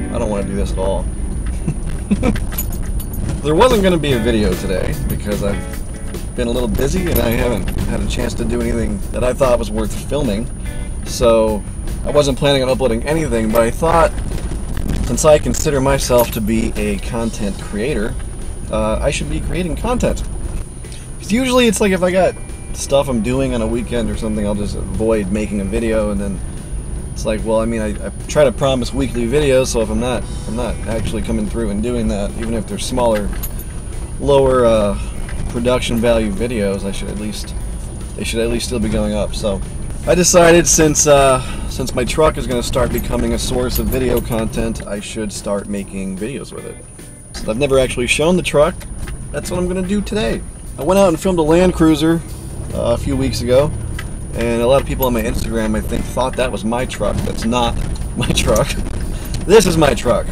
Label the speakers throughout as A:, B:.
A: I don't want to do this at all. There wasn't going to be a video today because I've been a little busy and I haven't had a chance to do anything that I thought was worth filming. So I wasn't planning on uploading anything, but I thought, since I consider myself to be a content creator, I should be creating content. Because usually it's like if I got stuff I'm doing on a weekend or something, I'll just avoid making a video, and then it's like, well, I mean, I try to promise weekly videos, so if I'm not actually coming through and doing that, even if they're smaller, lower production value videos, they should at least still be going up. So I decided, since my truck is going to start becoming a source of video content, I should start making videos with it. So I've never actually shown the truck. That's what I'm going to do today. I went out and filmed a Landcruiser a few weeks ago, and a lot of people on my Instagram, I think, thought that was my truck. That's not my truck. This is my truck,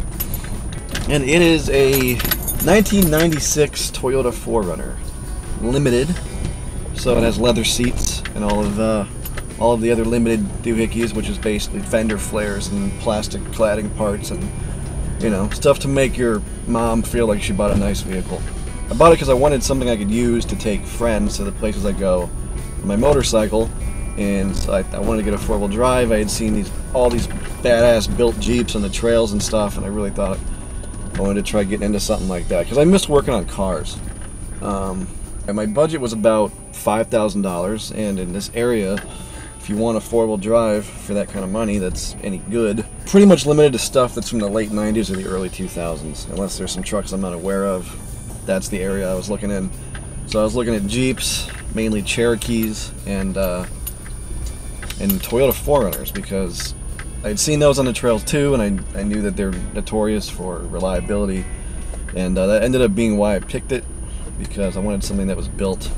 A: and it is a 1996 Toyota 4runner limited, so it has leather seats and all of the other limited doohickeys, which is basically fender flares and plastic cladding parts and, you know, stuff to make your mom feel like she bought a nice vehicle. I bought it because I wanted something I could use to take friends to the places I go on my motorcycle, and so I wanted to get a four-wheel drive. I had seen all these badass built Jeeps on the trails and stuff, and I really thought I wanted to try getting into something like that because I missed working on cars. And my budget was about $5,000, and in this area, if you want a four-wheel drive for that kind of money that's any good, pretty much limited to stuff that's from the late 90s or the early 2000s, unless there's some trucks I'm not aware of. That's the area I was looking in. So I was looking at Jeeps, mainly Cherokees, and Toyota 4runners, because I'd seen those on the trails too, and I knew that they're notorious for reliability, and that ended up being why I picked it, because I wanted something that was built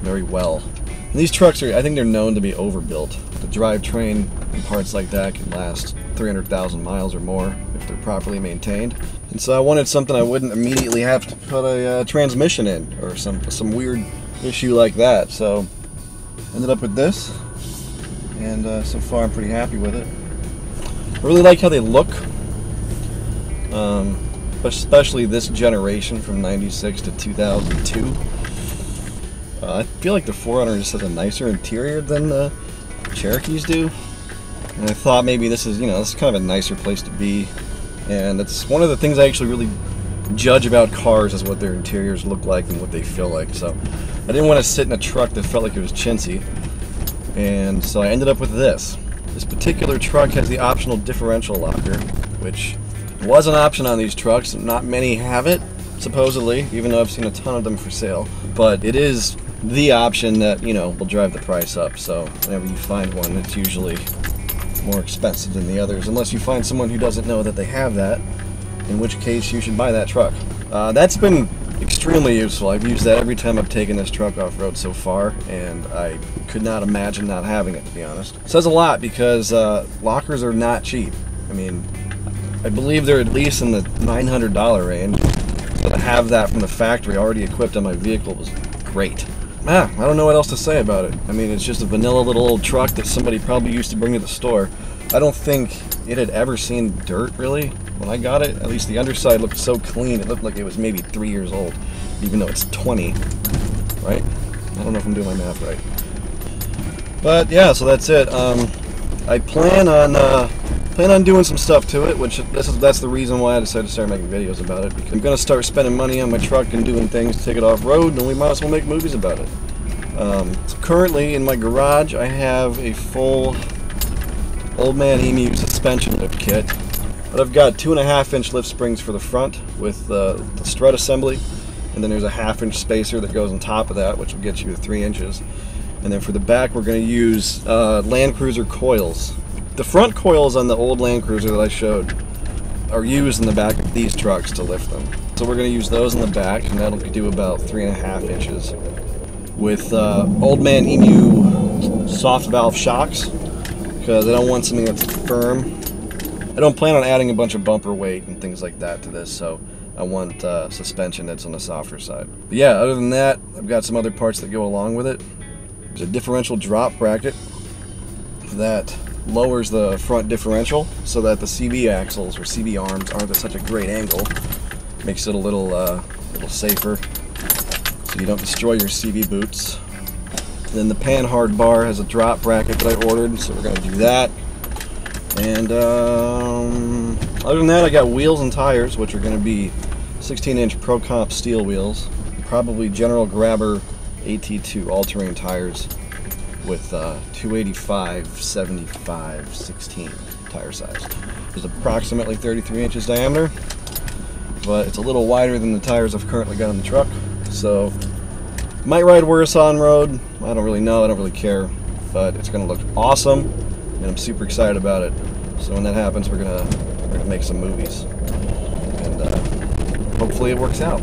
A: very well. And these trucks I think they're known to be overbuilt. The drivetrain and parts like that can last 300,000 miles or more if they're properly maintained. And so I wanted something I wouldn't immediately have to put a transmission in, or some weird issue like that. So ended up with this, and so far I'm pretty happy with it. I really like how they look, especially this generation from 96 to 2002. I feel like the 4runner just has a nicer interior than the Cherokees do, and I thought maybe this is kind of a nicer place to be. And it's one of the things I actually really judge about cars, is what their interiors look like and what they feel like. So I didn't want to sit in a truck that felt like it was chintzy, and so I ended up with this. This particular truck has the optional differential locker, which was an option on these trucks. Not many have it, supposedly, even though I've seen a ton of them for sale. But it is the option that, will drive the price up. So whenever you find one, it's usually more expensive than the others, unless you find someone who doesn't know that they have that, in which case you should buy that truck. That's been extremely useful. I've used that every time I've taken this truck off-road so far, and I could not imagine not having it, to be honest. It says a lot, because lockers are not cheap. I mean, I believe they're at least in the $900 range, so to have that from the factory already equipped on my vehicle was great. I don't know what else to say about it. I mean, it's just a vanilla little old truck that somebody probably used to bring to the store. I don't think it had ever seen dirt, really, when I got it. At least the underside looked so clean, it looked like it was maybe 3 years old, even though it's 20, right? I don't know if I'm doing my math right. But yeah, so that's it. I plan on doing some stuff to it, which that's the reason why I decided to start making videos about it, because I'm going to start spending money on my truck and doing things to take it off-road, and we might as well make movies about it. So currently in my garage I have a full old Man Emu suspension lift kit, but I've got 2.5-inch lift springs for the front with the strut assembly, and then there's a 1/2-inch spacer that goes on top of that, which will get you to 3 inches. And then for the back we're going to use Landcruiser coils. The front coils on the old Landcruiser that I showed are used in the back of these trucks to lift them. So we're going to use those in the back, and that'll do about 3.5 inches. With Old Man Emu soft valve shocks, because I don't want something that's firm. I don't plan on adding a bunch of bumper weight and things like that to this, so I want suspension that's on the softer side. But yeah, other than that, I've got some other parts that go along with it. There's a differential drop bracket that lowers the front differential so that the CV axles or CV arms aren't at such a great angle. Makes it a little safer so you don't destroy your CV boots. Then the Panhard bar has a drop bracket that I ordered, so we're going to do that. And other than that, I got wheels and tires, which are going to be 16-inch Pro Comp steel wheels, probably General Grabber AT2 all-terrain tires with 285/75/16 tire size. It's approximately 33 inches diameter, but it's a little wider than the tires I've currently got on the truck, so might ride worse on road. I don't really know, I don't really care, but it's going to look awesome, and I'm super excited about it. So when that happens, we're gonna make some movies, and hopefully it works out.